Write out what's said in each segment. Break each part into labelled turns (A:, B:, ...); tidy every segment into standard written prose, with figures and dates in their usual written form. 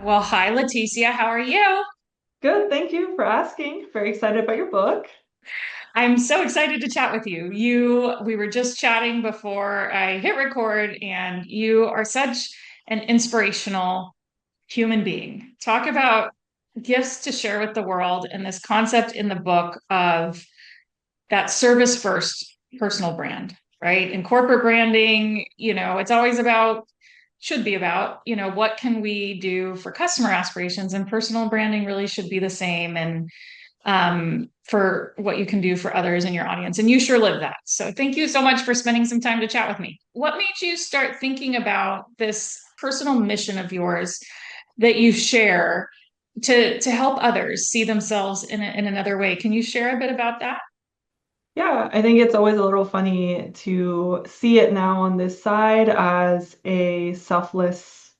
A: Well, hi, Leticia. How are you?
B: Good, thank you for asking. Very excited about your book.
A: I'm so excited to chat with you. We were just chatting before I hit record, and you are such an inspirational human being. Talk about gifts to share with the world and this concept in the book of that service first personal brand, right? In corporate branding, it's always about, should be about, what can we do for customer aspirations, and personal branding really should be the same. And for what you can do for others in your audience. And you sure live that. So thank you so much for spending some time to chat with me. What made you start thinking about this personal mission of yours that you share to help others see themselves in another way? Can you share a bit about that?
B: Yeah, I think it's always a little funny to see it now on this side as a selfless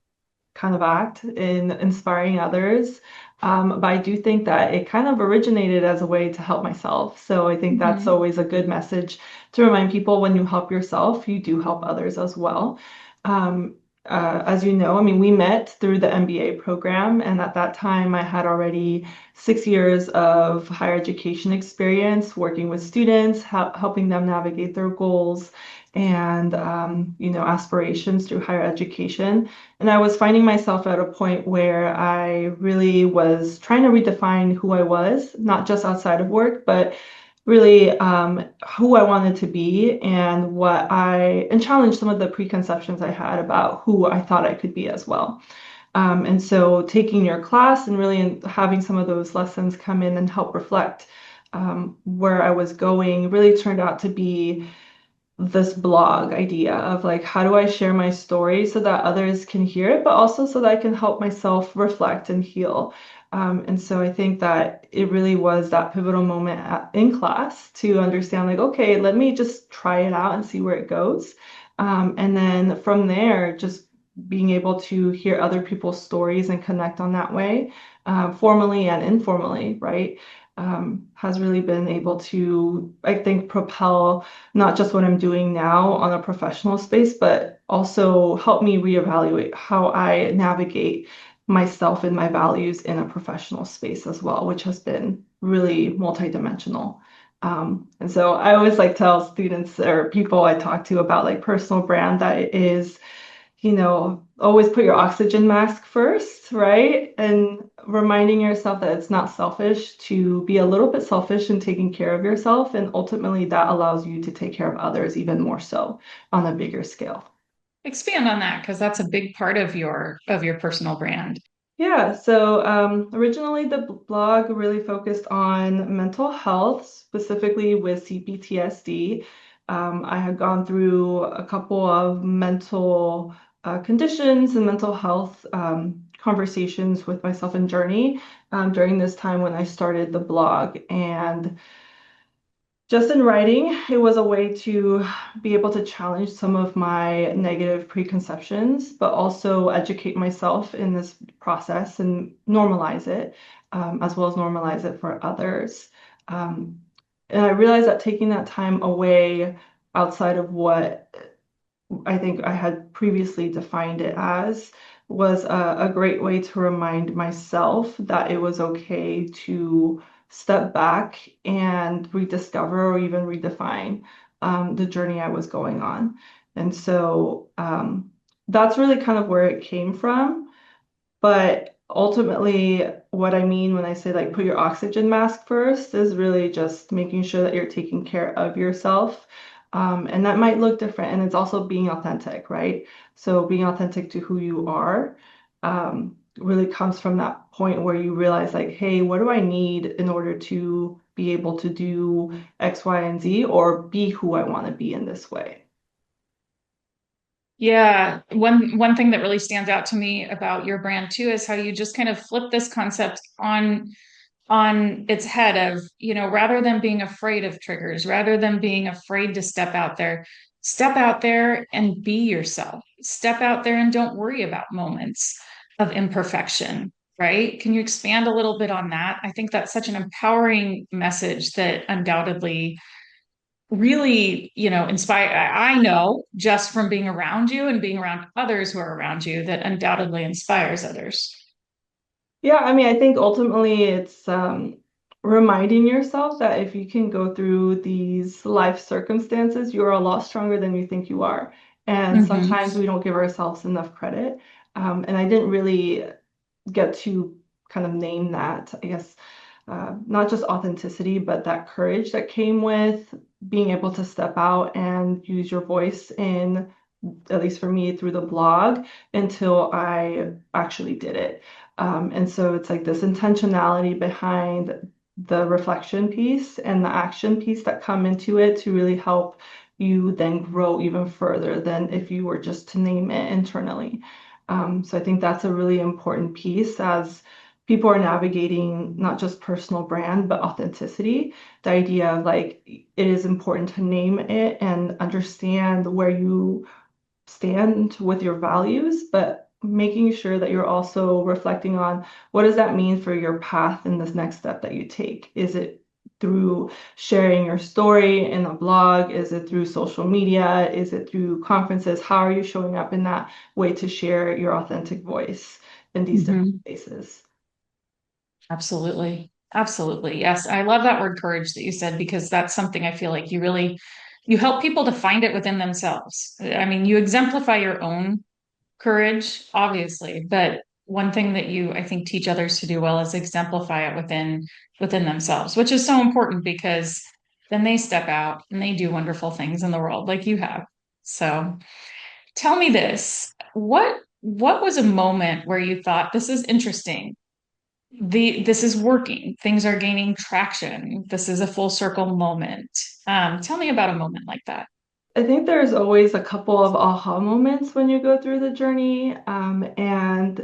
B: kind of act in inspiring others. But I do think that it kind of originated as a way to help myself. So I think that's
A: Mhm.
B: always a good message to remind people when you help yourself, you do help others as well. Um, as you know, I mean, we met through the MBA program, and at that time, I had already 6 years of higher education experience working with students, helping them navigate their goals and aspirations through higher education. And I was finding myself at a point where I really was trying to redefine who I was, not just outside of work, but really who I wanted to be and and challenge some of the preconceptions I had about who I thought I could be as well. And so taking your class and really having some of those lessons come in and help reflect where I was going really turned out to be this blog idea of like, how do I share my story so that others can hear it, but also so that I can help myself reflect and heal. And so I think that it really was that pivotal moment in class to understand, like, okay, let me just try it out and see where it goes. And then from there, just being able to hear other people's stories and connect on that way, formally and informally, right? Has really been able to, I think, propel not just what I'm doing now on a professional space, but also help me reevaluate how I navigate myself and my values in a professional space as well, which has been really multidimensional. And so I always like tell students or people I talk to about like personal brand that it is, always put your oxygen mask first, right? And reminding yourself that it's not selfish to be a little bit selfish in taking care of yourself. And ultimately, that allows you to take care of others even more so on a bigger scale.
A: Expand on that because that's a big part of your personal brand.
B: Yeah, so originally the blog really focused on mental health, specifically with CPTSD. I had gone through a couple of mental conditions and mental health conversations with myself and journey during this time when I started the blog. And just in writing, it was a way to be able to challenge some of my negative preconceptions, but also educate myself in this process and normalize it, as well as normalize it for others. Um, and I realized that taking that time away outside of what I think I had previously defined it as was a great way to remind myself that it was okay to step back and rediscover or even redefine the journey I was going on. And so that's really kind of where it came from. But ultimately, what I mean when I say like put your oxygen mask first is really just making sure that you're taking care of yourself. And that might look different. And it's also being authentic, right? So being authentic to who you are really comes from that point where you realize, like, hey, what do I need in order to be able to do X, Y, and Z or be who I want to be in this way?
A: Yeah, one thing that really stands out to me about your brand too is how you just kind of flip this concept on its head of, rather than being afraid of triggers, rather than being afraid to step out there and be yourself. Step out there and don't worry about moments of imperfection, right? Can you expand a little bit on that? I think that's such an empowering message that undoubtedly really, inspire. I know just from being around you and being around others who are around you that undoubtedly inspires others.
B: Yeah, I mean, I think ultimately it's reminding yourself that if you can go through these life circumstances, you're a lot stronger than you think you are. And
A: Hmm.
B: sometimes we don't give ourselves enough credit. And I didn't really get to kind of name that, I guess, not just authenticity, but that courage that came with being able to step out and use your voice in, at least for me, through the blog until I actually did it. And so it's like this intentionality behind the reflection piece and the action piece that come into it to really help you then grow even further than if you were just to name it internally. So I think that's a really important piece as people are navigating not just personal brand, but authenticity. The idea of like it is important to name it and understand where you stand with your values, but making sure that you're also reflecting on what does that mean for your path in this next step that you take? Is it through sharing your story in a blog? Is it through social media? Is it through conferences? How are you showing up in that way to share your authentic voice in these different
A: Hmm.
B: spaces?
A: Absolutely. Absolutely. Yes. I love that word courage that you said because that's something I feel like you help people to find it within themselves. I mean, you exemplify your own courage, obviously, but one thing that you, I think, teach others to do well is exemplify it within themselves, which is so important because then they step out and they do wonderful things in the world like you have. So tell me this. What was a moment where you thought this is interesting? This is working. Things are gaining traction. This is a full circle moment. Tell me about a moment like that.
B: I think there's always a couple of aha moments when you go through the journey. And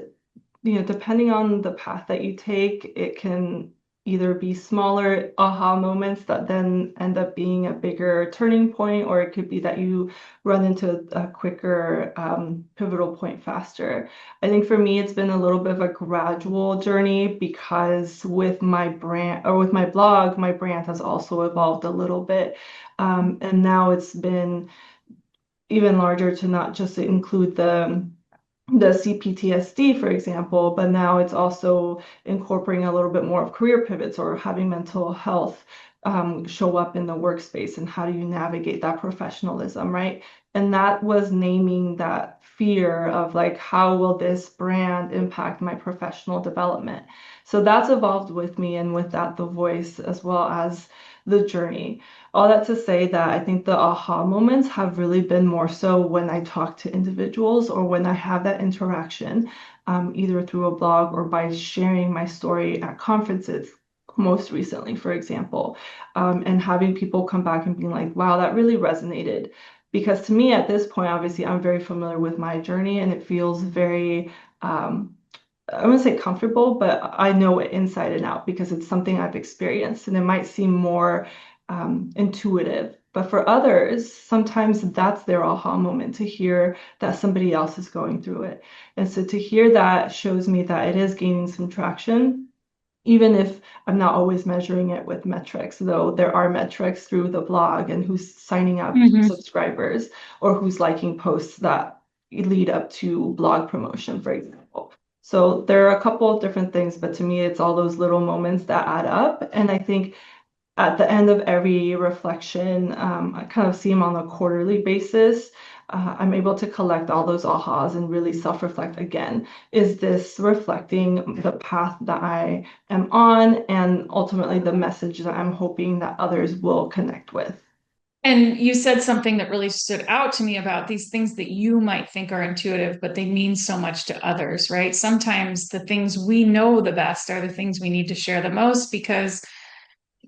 B: depending on the path that you take, it can either be smaller aha moments that then end up being a bigger turning point, or it could be that you run into a quicker pivotal point faster. I think for me, it's been a little bit of a gradual journey because with my brand or with my blog, my brand has also evolved a little bit. And now it's been even larger to not just include the CPTSD, for example, but now it's also incorporating a little bit more of career pivots or having mental health show up in the workspace and how do you navigate that professionalism, right? And that was naming that fear of like, how will this brand impact my professional development? So that's evolved with me and with that, the voice as well as the journey. All that to say that I think the aha moments have really been more so when I talk to individuals or when I have that interaction, either through a blog or by sharing my story at conferences. Most recently, for example, and having people come back and being like, wow, that really resonated. Because to me, at this point, obviously, I'm very familiar with my journey and it feels very, I wouldn't say comfortable, but I know it inside and out because it's something I've experienced and it might seem more intuitive. But for others, sometimes that's their aha moment to hear that somebody else is going through it. And so to hear that shows me that it is gaining some traction, even if I'm not always measuring it with metrics, though there are metrics through the blog and who's signing up
A: Hmm.
B: subscribers or who's liking posts that lead up to blog promotion, for example. So there are a couple of different things, but to me, it's all those little moments that add up. And I think at the end of every reflection, I kind of see them on a quarterly basis. I'm able to collect all those ahas and really self-reflect again. Is this reflecting the path that I am on and ultimately the message that I'm hoping that others will connect with?
A: And you said something that really stood out to me about these things that you might think are intuitive, but they mean so much to others, right? Sometimes the things we know the best are the things we need to share the most because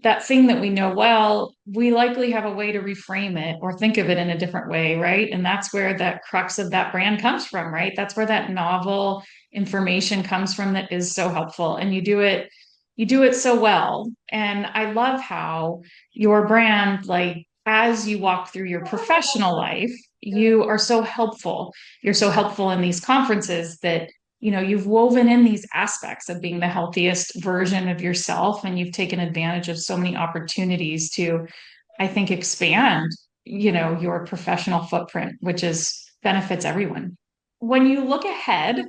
A: that thing that we know well, we likely have a way to reframe it or think of it in a different way, right? And that's where that crux of that brand comes from, right? That's where that novel information comes from that is so helpful. And you do it so well. And I love how your brand, like as you walk through your professional life, you are so helpful. You're so helpful in these conferences that you've woven in these aspects of being the healthiest version of yourself and you've taken advantage of so many opportunities to, I think, expand your professional footprint, which is benefits everyone. When you look ahead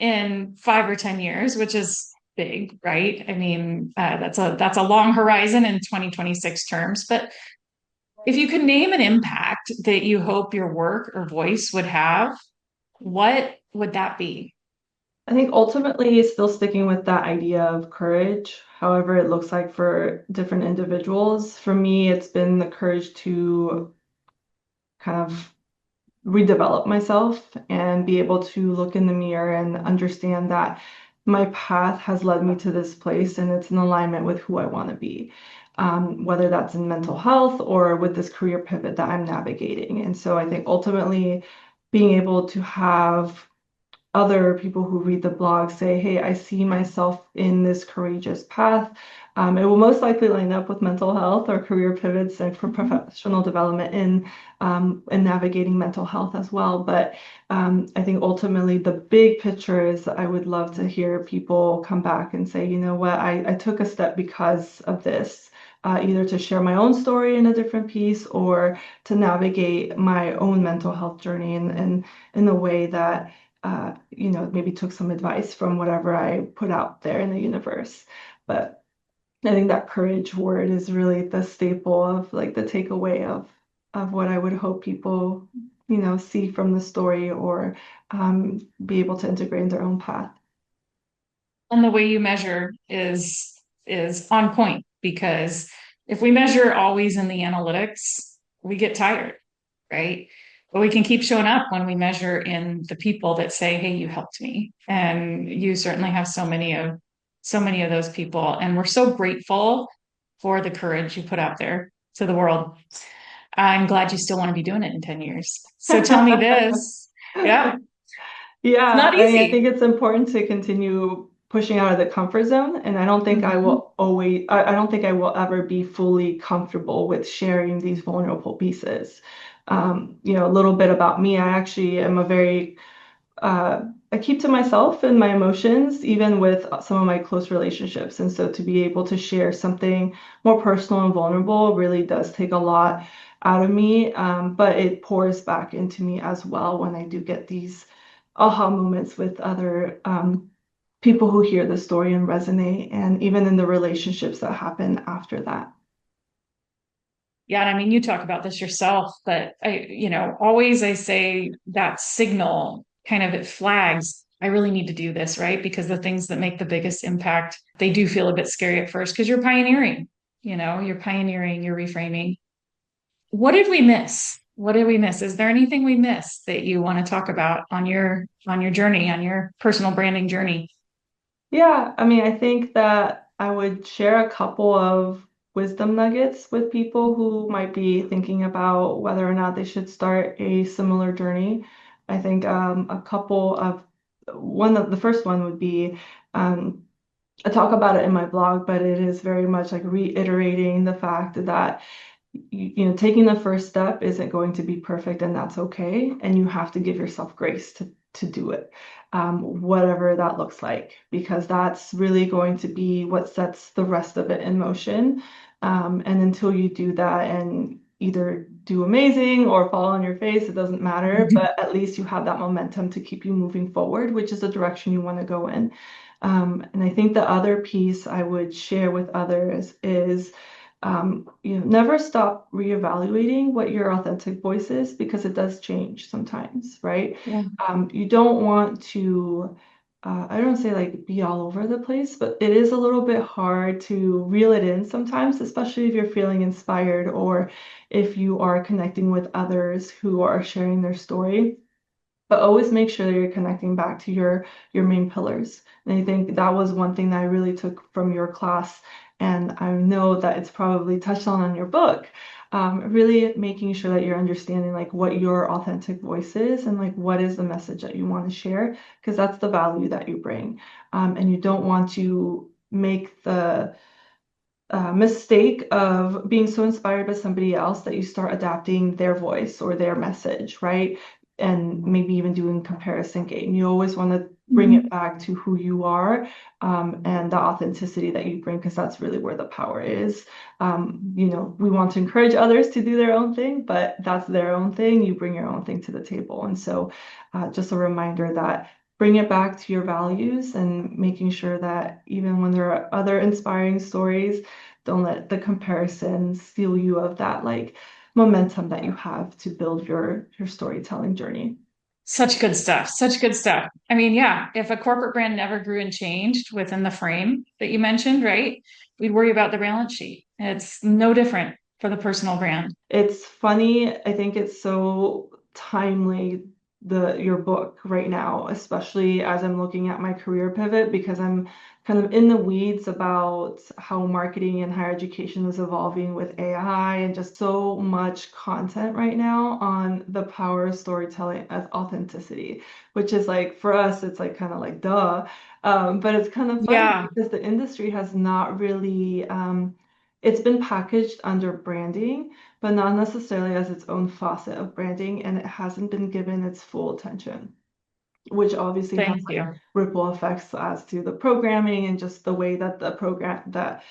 A: in 5 or 10 years, which is big, right? I mean, that's a long horizon in 2026 terms. But if you could name an impact that you hope your work or voice would have, what would that be?
B: I think ultimately still sticking with that idea of courage, however it looks like for different individuals. For me, it's been the courage to kind of redevelop myself and be able to look in the mirror and understand that my path has led me to this place and it's in alignment with who I want to be, whether that's in mental health or with this career pivot that I'm navigating. And so I think ultimately being able to have other people who read the blog say, hey, I see myself in this courageous path. It will most likely line up with mental health or career pivots and for professional development in navigating mental health as well. But I think ultimately the big picture is I would love to hear people come back and say, you know what, I took a step because of this. Either to share my own story in a different piece or to navigate my own mental health journey in a way that maybe took some advice from whatever I put out there in the universe. But I think that courage word is really the staple of like the takeaway of what I would hope people, see from the story or be able to integrate in their own path.
A: And the way you measure is on point because if we measure always in the analytics, we get tired, right? But we can keep showing up when we measure in the people that say, "Hey, you helped me," and you certainly have so many of those people, and we're so grateful for the courage you put out there to the world. I'm glad you still want to be doing it in 10 years. So tell me this. Yeah, it's
B: Yeah,
A: not
B: I mean, I
A: easy.
B: think it's important to continue pushing out of the comfort zone, and I don't think I
A: Mhm.
B: will always, I don't think I will ever be fully comfortable with sharing these vulnerable pieces. A little bit about me, I actually am a very I keep to myself and my emotions, even with some of my close relationships. And so to be able to share something more personal and vulnerable really does take a lot out of me. But it pours back into me as well when I do get these aha moments with other people who hear the story and resonate, and even in the relationships that happen after that.
A: Yeah, and I mean, you talk about this yourself, but always I say that signal kind of it flags. I really need to do this, right? Because the things that make the biggest impact, they do feel a bit scary at first because you're pioneering, you're pioneering, you're reframing. What did we miss? What did we miss? Is there anything we missed that you want to talk about on your journey, on your personal branding journey?
B: Yeah, I mean, I think that I would share a couple of wisdom nuggets with people who might be thinking about whether or not they should start a similar journey. I think a couple of one of the first one would be um, I talk about it in my blog, but it is very much like reiterating the fact that taking the first step isn't going to be perfect, and that's okay. And you have to give yourself grace to do it, whatever that looks like, because that's really going to be what sets the rest of it in motion. And until you do that and either do amazing or fall on your face, it doesn't matter, but at least you have that momentum to keep you moving forward, which is the direction you want to go in. And I think the other piece I would share with others is never stop reevaluating what your authentic voice is because it does change sometimes, right?
A: Yeah.
B: You don't want to, I don't say like be all over the place, but it is a little bit hard to reel it in sometimes, especially if you're feeling inspired or if you are connecting with others who are sharing their story, but always make sure that you're connecting back to your main pillars. And I think that was one thing that I really took from your class, and I know that it's probably touched on in your book. Really making sure that you're understanding like what your authentic voice is and like what is the message that you want to share, because that's the value that you bring. And you don't want to make the mistake of being so inspired by somebody else that you start adapting their voice or their message, right? And maybe even doing comparison game. You always want to bring it
A: Mhm.
B: back to who you are, and the authenticity that you bring, because that's really where the power is. We want to encourage others to do their own thing, but that's their own thing. You bring your own thing to the table. And so just a reminder that bring it back to your values and making sure that even when there are other inspiring stories, don't let the comparison steal you of that like momentum that you have to build your storytelling journey.
A: Such good stuff. Such good stuff. I mean, yeah, if a corporate brand never grew and changed within the frame that you mentioned, right? We'd worry about the balance sheet. It's no different for the personal brand.
B: It's funny. I think it's so timely, your book right now, especially as I'm looking at my career pivot, because I'm kind of in the weeds about how marketing and higher education is evolving with AI and just so much content right now on the power of storytelling as authenticity, which is like for us, it's like kind of like duh. But it's kind of funny
A: Yeah.
B: because the industry has not really it's been packaged under branding, but not necessarily as its own facet of branding, and it hasn't been given its full attention, which obviously has
A: Thank
B: like
A: you.
B: ripple effects as to the programming and just the way that the program that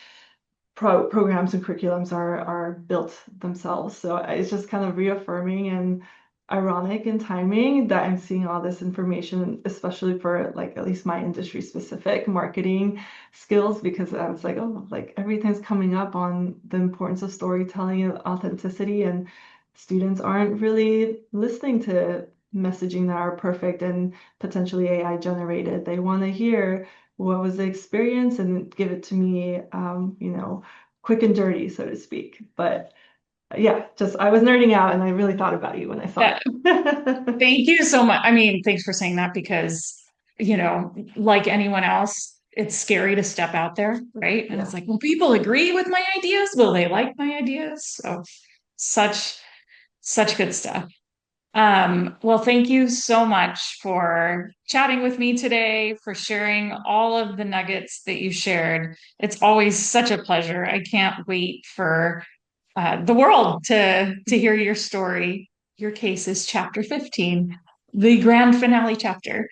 B: programs and curriculums are built themselves. So it's just kind of reaffirming and ironic in timing that I'm seeing all this information, especially for like at least my industry specific marketing skills, because I was like, oh, like everything's coming up on the importance of storytelling and authenticity, and students aren't really listening to messaging that are perfect and potentially AI generated. They want to hear what was the experience and give it to me, quick and dirty, so to speak. But yeah, just I was nerding out and I really thought about you when I saw
A: That,
B: it.
A: thank you so much. I mean, thanks for saying that because, like anyone else, it's scary to step out there, right? And it's
B: Yeah.
A: like, will people agree with my ideas? Will they like my ideas? So such, such good stuff. Well, thank you so much for chatting with me today, for sharing all of the nuggets that you shared. It's always such a pleasure. I can't wait for the world to hear your story. Your case is chapter 15, the grand finale chapter.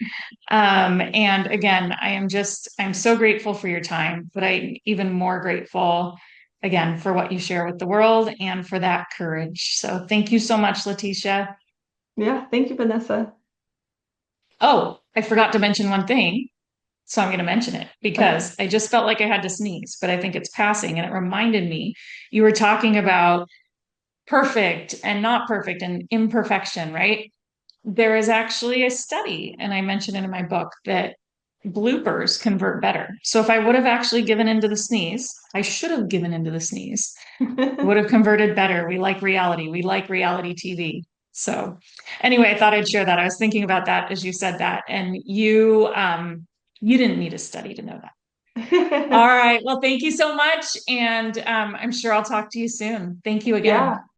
A: And again, I'm so grateful for your time, but I'm even more grateful again for what you share with the world and for that courage. So thank you so much, Leticia.
B: Yeah. Thank you, Vanessa.
A: Oh, I forgot to mention one thing. So I'm going to mention it
B: Okay.
A: because I just felt like I had to sneeze, but I think it's passing. And it reminded me you were talking about perfect and not perfect and imperfection, right? There is actually a study, and I mentioned it in my book, that bloopers convert better. So if I would have actually given into the sneeze, I should have given into the sneeze, would have converted better. We like reality. We like reality TV. So anyway, I thought I'd share that. I was thinking about that as you said that, and you didn't need a study to know that. All right. Well, thank you so much, and I'm sure I'll talk to you soon. Thank you again.
B: Yeah.